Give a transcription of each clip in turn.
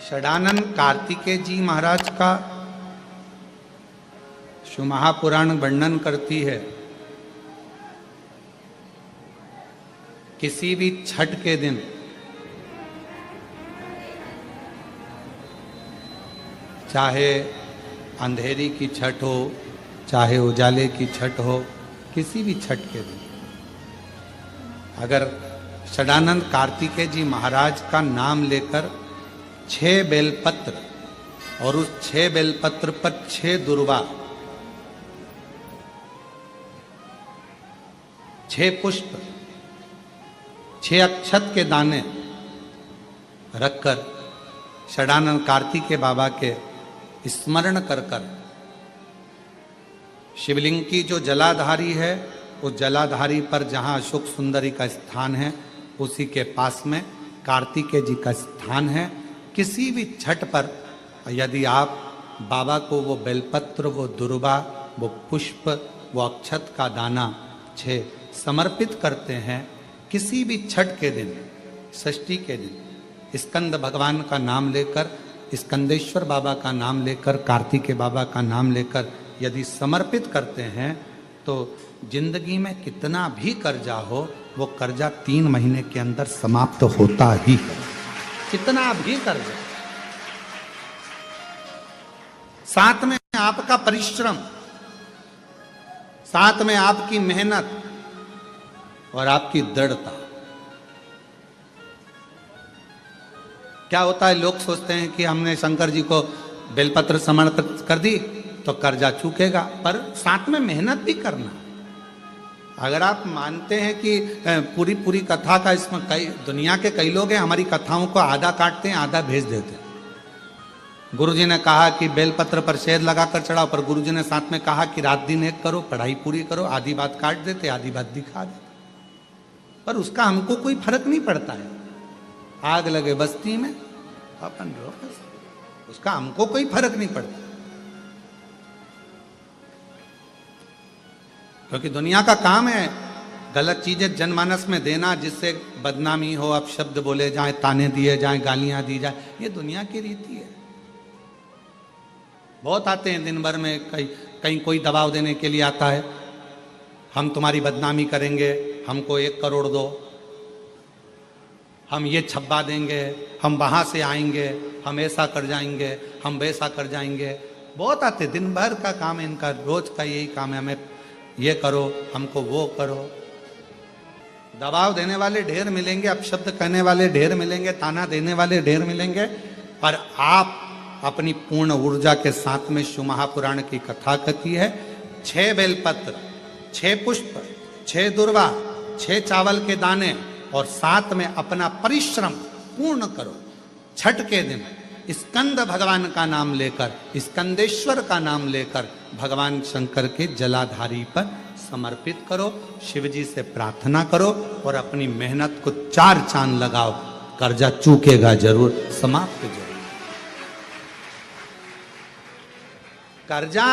षडानन कार्तिकेय जी महाराज का शिव महापुराण वर्णन करती है। किसी भी छठ के दिन चाहे अंधेरी की छठ हो, चाहे उजाले की छठ हो, किसी भी छठ के दिन अगर षडानंद कार्तिकेय जी महाराज का नाम लेकर 6 बेलपत्र और उस 6 बेलपत्र पर 6 दुर्वा, 6 पुष्प, 6 अक्षत के दाने रखकर षडानंद कार्तिकेय बाबा के स्मरण कर कर शिवलिंग की जो जलाधारी है, उस जलाधारी पर जहाँ अशोक सुंदरी का स्थान है, उसी के पास में कार्तिकेय जी का स्थान है। किसी भी छठ पर यदि आप बाबा को वो बेलपत्र, वो दुर्वा, वो पुष्प, वो अक्षत का दाना 6 समर्पित करते हैं, किसी भी छठ के दिन, षष्ठी के दिन स्कंद भगवान का नाम लेकर, स्कंदेश्वर बाबा का नाम लेकर, कार्तिकेय बाबा का नाम लेकर यदि समर्पित करते हैं तो जिंदगी में कितना भी कर्जा हो, वो कर्जा 3 महीने के अंदर समाप्त होता ही है। कितना भी कर्जा, साथ में आपका परिश्रम, साथ में आपकी मेहनत और आपकी दृढ़ता। क्या होता है, लोग सोचते हैं कि हमने शंकर जी को बेलपत्र समर्पित कर दी तो कर्जा चूकेगा, पर साथ में मेहनत भी करना। अगर आप मानते हैं कि पूरी कथा का इसमें दुनिया के कई लोग हैं हमारी कथाओं को आधा काटते हैं, आधा भेज देते हैं। गुरुजी ने कहा कि बेलपत्र पर शेर लगाकर चढ़ाओ, पर गुरुजी ने साथ में कहा कि रात दिन एक करो, पढ़ाई पूरी करो, आधी बात काट देते, आधी बात दिखा देते। पर उसका हमको कोई फर्क नहीं पड़ता है। आग लगे बस्ती में अपन रहो, उसका हमको कोई फर्क नहीं पड़ता, क्योंकि दुनिया का काम है गलत चीजें जनमानस में देना, जिससे बदनामी हो, अपशब्द बोले जाए, ताने दिए जाए, गालियां दी जाए। ये दुनिया की रीति है। बहुत आते हैं दिन भर में, कहीं कोई दबाव देने के लिए आता है, हम तुम्हारी बदनामी करेंगे, हमको 1 करोड़ दो, हम ये छब्बा देंगे, हम वहां से आएंगे, हम ऐसा कर जाएंगे, हम वैसा कर जाएंगे। बहुत आते, दिन भर का काम है इनका, रोज का यही काम है, हमें ये करो, हमको वो करो। दबाव देने वाले ढेर मिलेंगे, अपशब्द कहने वाले ढेर मिलेंगे, ताना देने वाले ढेर मिलेंगे, पर आप अपनी पूर्ण ऊर्जा के साथ में शिव महापुराण की कथा कहती है। 6 बेलपत्र, 6 पुष्प, 6 दुर्वा, 6 चावल के दाने और साथ में अपना परिश्रम पूर्ण करो। छठ के दिन स्कंद भगवान का नाम लेकर, स्कंदेश्वर का नाम लेकर भगवान शंकर के जलाधारी पर समर्पित करो, शिव जी से प्रार्थना करो और अपनी मेहनत को 4 चांद लगाओ। कर्जा चूकेगा जरूर, समाप्त जरूर। कर्जा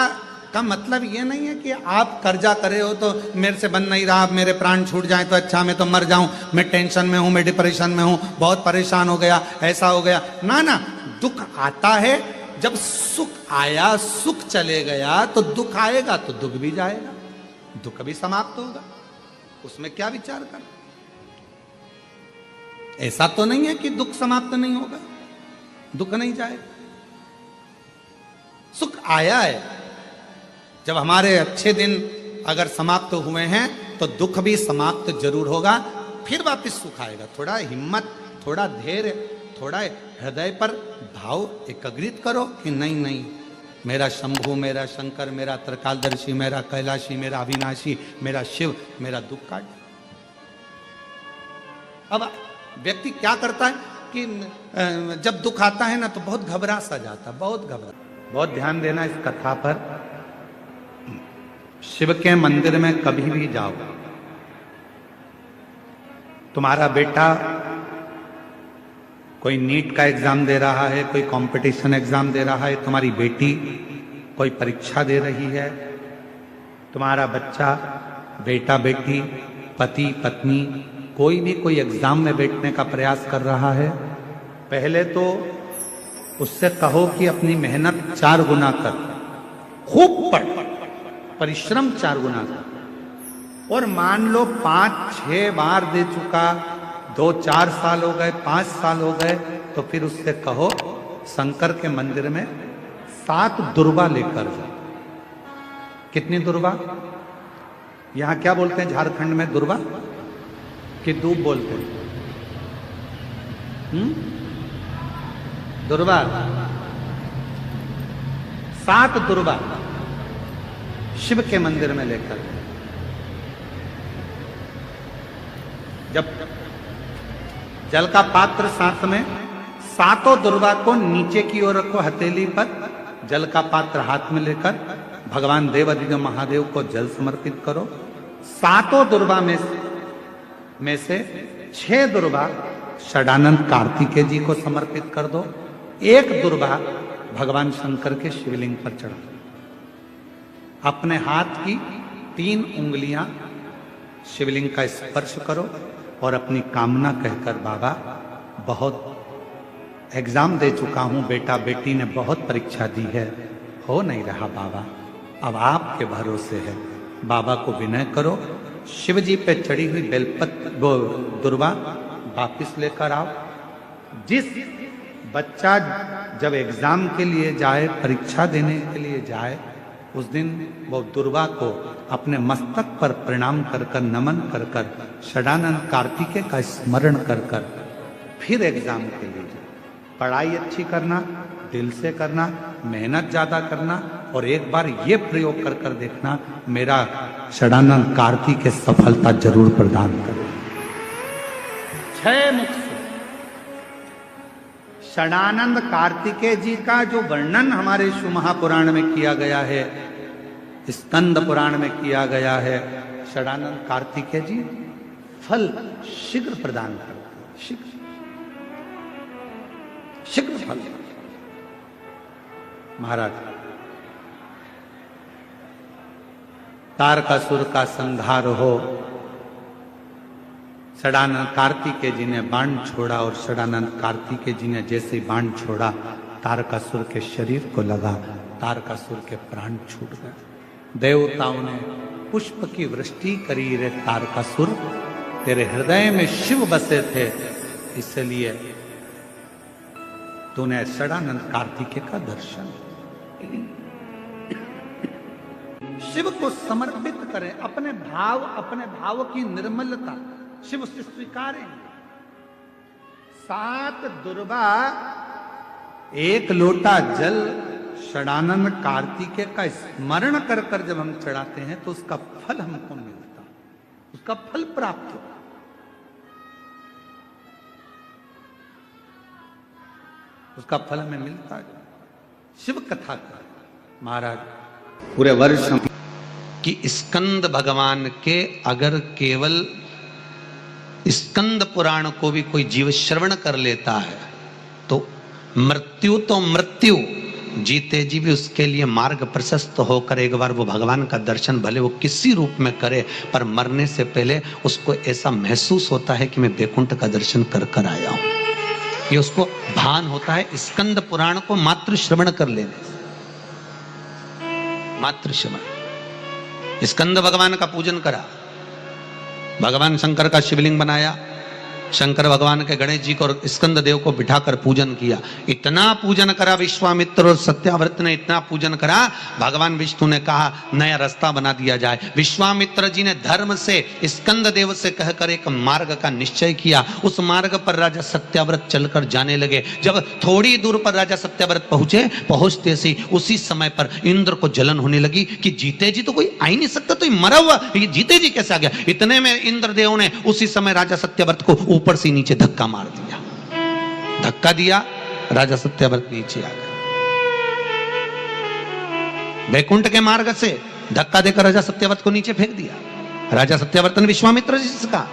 का मतलब ये नहीं है कि आप कर्जा करे हो तो मेरे से बन नहीं रहा, मेरे प्राण छूट जाए तो अच्छा, मैं तो मर जाऊं, मैं टेंशन में हूं, मैं डिप्रेशन में हूं, बहुत परेशान हो गया, ऐसा हो गया। ना ना, दुख आता है, जब सुख आया, सुख चले गया, तो दुख आएगा तो दुख भी जाएगा, दुख भी समाप्त होगा, उसमें क्या विचार कर। ऐसा तो नहीं है कि दुख समाप्त नहीं होगा, दुख नहीं जाएगा। सुख आया है, जब हमारे अच्छे दिन अगर समाप्त हुए हैं तो दुख भी समाप्त जरूर होगा, फिर वापस सुख आएगा। थोड़ा हिम्मत, थोड़ा धैर्य, थोड़ा हृदय पर भाव एकाग्रित करो कि नहीं नहीं, मेरा शंभु, मेरा शंकर, मेरा त्रिकालदर्शी, मेरा कैलाशी, मेरा अविनाशी, मेरा शिव मेरा दुख काट। अब व्यक्ति क्या करता है कि जब दुख आता है ना तो बहुत घबरा सा जाता, बहुत घबरा। बहुत ध्यान देना इस कथा पर। शिव के मंदिर में कभी भी जाओ, तुम्हारा बेटा कोई नीट का एग्जाम दे रहा है, कोई कंपटीशन एग्जाम दे रहा है, तुम्हारी बेटी कोई परीक्षा दे रही है, तुम्हारा बच्चा, बेटा बेटी, पति पत्नी, कोई भी कोई एग्जाम में बैठने का प्रयास कर रहा है, पहले तो उससे कहो कि अपनी मेहनत 4 गुना कर, खूब पढ़, परिश्रम 4 गुना कर। और मान लो 5-6 बार दे चुका, 2-4 साल हो गए, 5 साल हो गए, तो फिर उससे कहो शंकर के मंदिर में 7 दुर्वा लेकर जाओ। कितनी दुर्वा? यहां क्या बोलते हैं झारखंड में? दुर्वा कि दूब बोलते हैं? दुर्वा। 7 दुर्वा शिव के मंदिर में लेकर, जब जल का पात्र साथ में, 7 दुर्वा को नीचे की ओर रखो हथेली पर, जल का पात्र हाथ में लेकर भगवान देवाधिदेव महादेव को जल समर्पित करो। 7 दुर्वा में से 6 दुर्वा षडानंद कार्तिकेय जी को समर्पित कर दो, 1 दुर्वा भगवान शंकर के शिवलिंग पर चढ़ा। अपने हाथ की 3 उंगलियां शिवलिंग का स्पर्श करो और अपनी कामना कहकर, बाबा बहुत एग्जाम दे चुका हूं, बेटा बेटी ने बहुत परीक्षा दी है, हो नहीं रहा बाबा, अब आपके भरोसे है। बाबा को विनय करो, शिव जी पे चढ़ी हुई बेलपत्र दुर्वा वापिस लेकर आओ। जिस बच्चा जब एग्जाम के लिए जाए, परीक्षा देने के लिए जाए, उस दिन वो दुर्वा को अपने मस्तक पर प्रणाम कर कर, नमन कर कर, षडानंद कार्तिकेय का स्मरण कर कर फिर एग्जाम के लिए जाए। पढ़ाई अच्छी करना, दिल से करना, मेहनत ज्यादा करना, और एक बार ये प्रयोग कर कर देखना, मेरा षडानंद कार्तिकेय सफलता जरूर प्रदान करे। 6 मुख से षडानंद कार्तिकेय जी का जो वर्णन हमारे शिव महापुराण में किया गया है, स्कंद पुराण में किया गया है, षडानंद कार्तिकेय जी फल शीघ्र प्रदान करते, शीघ्र फल। महाराज, तारकासुर का संहार हो, षडानंद कार्तिकेय जी ने बाण छोड़ा, और षडानंद कार्तिकेय जी ने जैसे ही बाण छोड़ा, तारकासुर के शरीर को लगा, तारकासुर के प्राण छूट गए। देवताओं ने पुष्प की वृष्टि करी, रे तारकासुर तेरे हृदय में शिव बसे थे, इसलिए तूने षडानंद कार्तिकेय का दर्शन। शिव को समर्पित करें, अपने भाव की निर्मलता शिव से स्वीकारें। 7 दुर्वा, 1 लोटा जल षडानंद कार्तिकेय का स्मरण कर कर जब हम चढ़ाते हैं तो उसका फल हमको मिलता, उसका फल प्राप्त होता। उसका फल हमें मिलता है। शिव कथा का महाराज पूरे वर्ष कि स्कंद भगवान के अगर केवल स्कंद पुराण को भी कोई जीव श्रवण कर लेता है तो मृत्यु, जीते जी भी उसके लिए मार्ग प्रशस्त होकर एक बार वो भगवान का दर्शन भले वो किसी रूप में करे, पर मरने से पहले उसको ऐसा महसूस होता है कि मैं बैकुंठ का दर्शन कर कर आया हूं। ये उसको भान होता है स्कंद पुराण को मात्र श्रवण कर लेने से। मात्र श्रवण, स्कंद भगवान का पूजन करा, भगवान शंकर का शिवलिंग बनाया, शंकर भगवान के गणेश जी को और स्कंद देव को बिठाकर पूजन किया। इतना पूजन करा विश्वामित्र और सत्याव्रत ने, इतना पूजन करा, भगवान विष्णु ने कहा नया रास्ता बना दिया जाए। विश्वामित्र जी ने धर्म से स्कंद देव से कहकर एक मार्ग का निश्चय किया। उस मार्ग पर राजा सत्याव्रत चलकर जाने लगे। जब थोड़ी दूर पर राजा सत्याव्रत पहुंचते सी उसी समय पर इंद्र को जलन होने लगी कि जीते जी तो कोई आ ही नहीं सकता, तो ये मरा हुआ ये जीते जी कैसे आ गया। इतने में इंद्रदेव ने उसी समय राजा सत्याव्रत को ऊपर से नीचे धक्का मार दिया। धक्का दिया, राजा सत्याव्रत नीचे आ गया। वैकुंठ के मार्ग से धक्का देकर राजा सत्याव्रत को नीचे फेंक दिया। राजा सत्याव्रत ने विश्वामित्र जी से कहा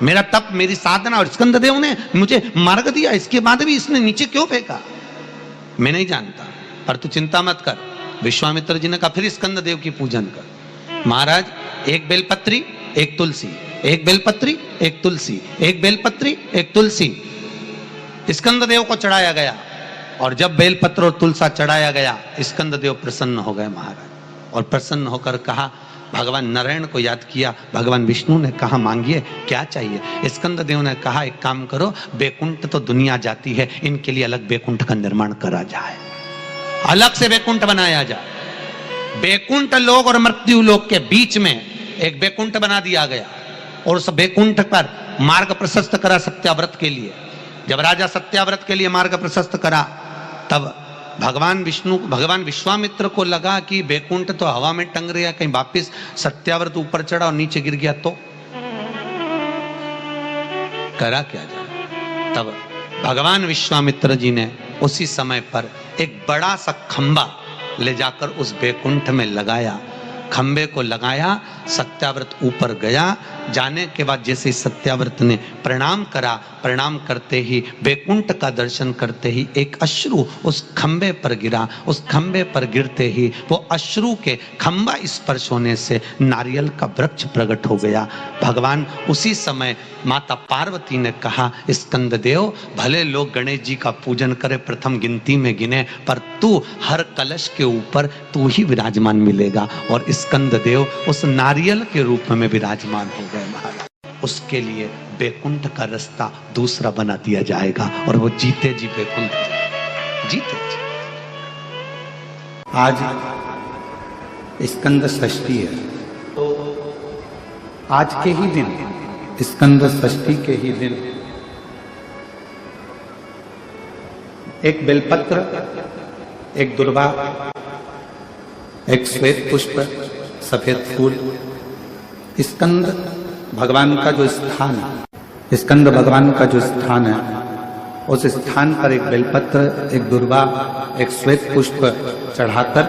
मेरा तप, मेरी साधना और स्कंद देव ने मुझे मार्ग दिया, इसके बाद भी इसने नीचे क्यों फेंका? मैं नहीं जानता, पर तू चिंता मत कर। विश्वामित्र जी ने कहा फिर स्कंद देव की पूजन कर। महाराज, एक बेलपत्री एक तुलसी, एक बेलपत्री एक तुलसी, एक बेलपत्री एक तुलसी स्कंद देव को चढ़ाया गया। और जब बेलपत्र और तुलसा चढ़ाया गया, स्कंददेव प्रसन्न हो गए महाराज। और प्रसन्न होकर कहा, भगवान नारायण को याद किया। भगवान विष्णु ने कहा, मांगिए क्या चाहिए। स्कंददेव ने कहा, एक काम करो, बैकुंठ तो दुनिया जाती है, इनके लिए अलग बैकुंठ का निर्माण करा जाए, अलग से बैकुंठ बनाया जाए। बैकुंठ लोक और मृत्यु लोक के बीच में एक बैकुंठ बना दिया गया और उस बैकुंठ पर मार्ग प्रशस्त करा सत्याव्रत के लिए। जब राजा सत्याव्रत के लिए मार्ग प्रशस्त करा, तब भगवान विश्वामित्र को लगा कि बैकुंठ तो हवा में टंग रहा, कहीं वापिस सत्याव्रत ऊपर चढ़ा और नीचे गिर गया तो करा क्या जाए। तब भगवान विश्वामित्र जी ने उसी समय पर एक बड़ा सा खंबा ले जाकर उस बैकुंठ में लगाया। खंबे को लगाया, सत्याव्रत ऊपर गया। जाने के बाद जैसे सत्याव्रत ने प्रणाम करा, प्रणाम करते ही, बैकुंठ का दर्शन करते ही एक अश्रु उस खंबे पर गिरा। उस खंबे पर गिरते ही वो अश्रु के खंबा स्पर्श होने से नारियल का वृक्ष प्रकट हो गया। भगवान उसी समय माता पार्वती ने कहा, स्कंददेव, भले लोग गणेश जी का पूजन करे, प्रथम गिनती में गिने, पर तू हर कलश के ऊपर तू ही विराजमान मिलेगा। और स्कंददेव उस नारियल के रूप में विराजमान हो गए महाराज। उसके लिए बैकुंठ का रास्ता दूसरा बना दिया जाएगा और वो जीते जी बैकुंठ जीते जी। आज स्कंद षष्ठी है, तो आज के ही दिन, स्कंद षष्ठी के ही दिन, एक बेलपत्र, एक दुर्वा, एक श्वेत पुष्प, सफेद फूल, स्कंद भगवान का जो स्थान है, स्कंद भगवान का जो स्थान है, उस स्थान पर एक बेलपत्र, एक दुर्वा, एक श्वेत पुष्प चढ़ाकर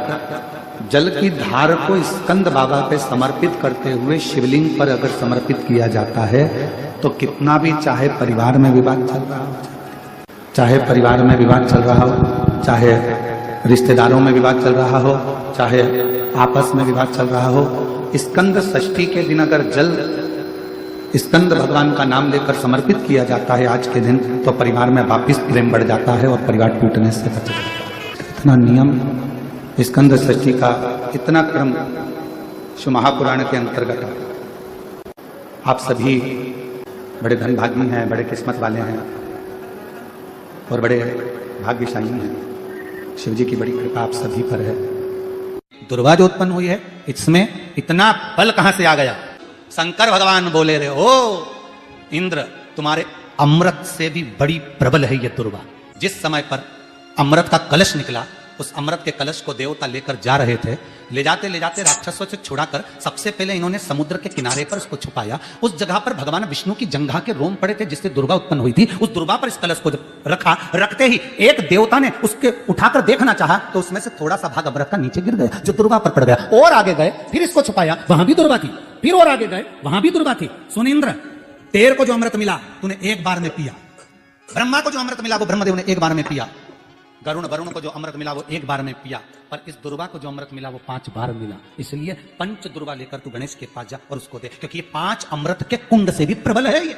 जल की धार को स्कंद बाबा पे समर्पित करते हुए शिवलिंग पर अगर समर्पित किया जाता है तो कितना भी, चाहे परिवार में विवाद चल रहा हो, चाहे परिवार में विवाद चल रहा हो, चाहे रिश्तेदारों में विवाद चल रहा हो, चाहे आपस में विवाद चल रहा हो, स्कंद षष्ठी के दिन अगर जल स्कंद भगवान का नाम लेकर समर्पित किया जाता है आज के दिन, तो परिवार में वापिस प्रेम बढ़ जाता है और परिवार टूटने से बच जाता है। इतना नियम स्कंद षष्ठी का, इतना क्रम शिव महापुराण के अंतर्गत है। आप सभी बड़े धनभागी हैं, बड़े किस्मत वाले हैं और बड़े भाग्यशाली हैं। शिव जी की बड़ी कृपा आप सभी पर है। दुर्वा जो उत्पन्न हुई है, इसमें इतना बल कहां से आ गया। शंकर भगवान बोले रहे, ओ इंद्र, तुम्हारे अमृत से भी बड़ी प्रबल है ये दुर्वा। जिस समय पर अमृत का कलश निकला, उस अमृत के कलश को देवता लेकर जा रहे थे, ले जाते राक्षसों से छुड़ाकर सबसे पहले इन्होंने समुद्र के किनारे पर उसको छुपाया। उस जगह पर भगवान विष्णु की जंघा के रोम पड़े थे जिससे दुर्गा उत्पन्न हुई थी। उस दुर्गा पर इस कलश को रखा, रखते ही एक देवता ने उसके उठाकर देखना चाहा तो उसमें से थोड़ा सा भाग अमृत का नीचे गिर गया, जो दुर्गा पर पड़ गया। और आगे गए, फिर इसको छुपाया, वहां भी दुर्गा थी। फिर और आगे गए, वहां भी दुर्गा थी। सुन इंद्र, तेर को जो अमृत मिला तूने एक बार में पिया, ब्रह्मा को जो अमृत मिला वो ब्रह्मदेव ने एक बार में पिया, वरुण को जो अमृत मिला वो एक बार में पिया, पर इस दुर्वा को जो अमृत मिला वो 5 बार मिला। इसलिए पंच दुर्वा लेकर तू गणेश के पास जा और उसको दे, क्योंकि ये 5 अमृत के कुंड से भी प्रबल है। ये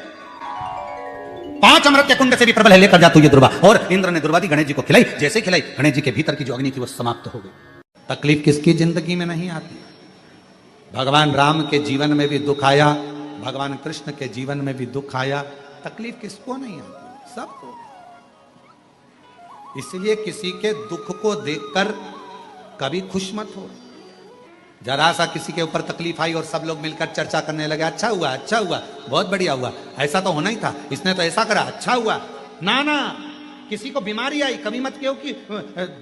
5 अमृत के कुंड से भी प्रबल है, लेकर जा तू ये दुर्वा। और इंद्र ने दुर्वा दी, गणेश जी को खिलाई। जैसे खिलाई, गणेश जी के भीतर की जो अग्नि थी वो समाप्त हो गई। तकलीफ किसकी जिंदगी में नहीं आती? भगवान राम के जीवन में भी दुख आया, भगवान कृष्ण के जीवन में भी दुख आया। तकलीफ किसको नहीं आती? सबको। इसलिए किसी के दुख को देखकर कभी खुश मत हो। जरा सा किसी के ऊपर तकलीफ आई और सब लोग मिलकर चर्चा करने लगे, अच्छा हुआ, अच्छा हुआ, बहुत बढ़िया हुआ, ऐसा तो होना ही था, इसने तो ऐसा करा, अच्छा हुआ। ना ना, किसी को बीमारी आई, कभी मत कहो कि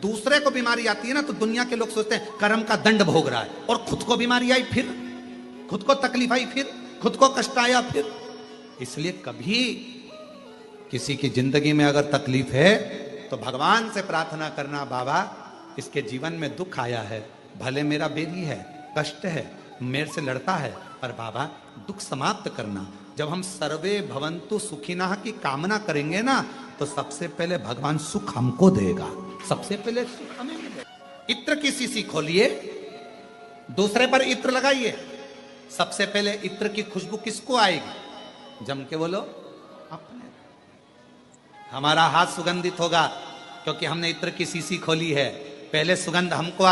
दूसरे को बीमारी आती है ना तो दुनिया के लोग सोचते हैं कर्म का दंड भोग रहा है, और खुद को बीमारी आई, फिर खुद को तकलीफ आई, फिर खुद को कष्ट आया, फिर। इसलिए कभी किसी की जिंदगी में अगर तकलीफ है तो भगवान से प्रार्थना करना, बाबा इसके जीवन में दुख आया है, भले मेरा बेरी है, कष्ट है, मेरे से लड़ता है, पर बाबा दुख समाप्त करना। जब हम सर्वे भवन्तु सुखिनः की कामना करेंगे ना, तो सबसे पहले भगवान सुख हमको देगा, सबसे पहले सुख हमें मिलेगा। इत्र की शीशी खोलिए, दूसरे पर इत्र लगाइए, सबसे पहले इत्र की खुशबू किसको आएगी? जम के बोलो, अपने। हमारा हाथ सुगंधित होगा क्योंकि हमने इत्र की शीशी खोली है, पहले सुगंध हमको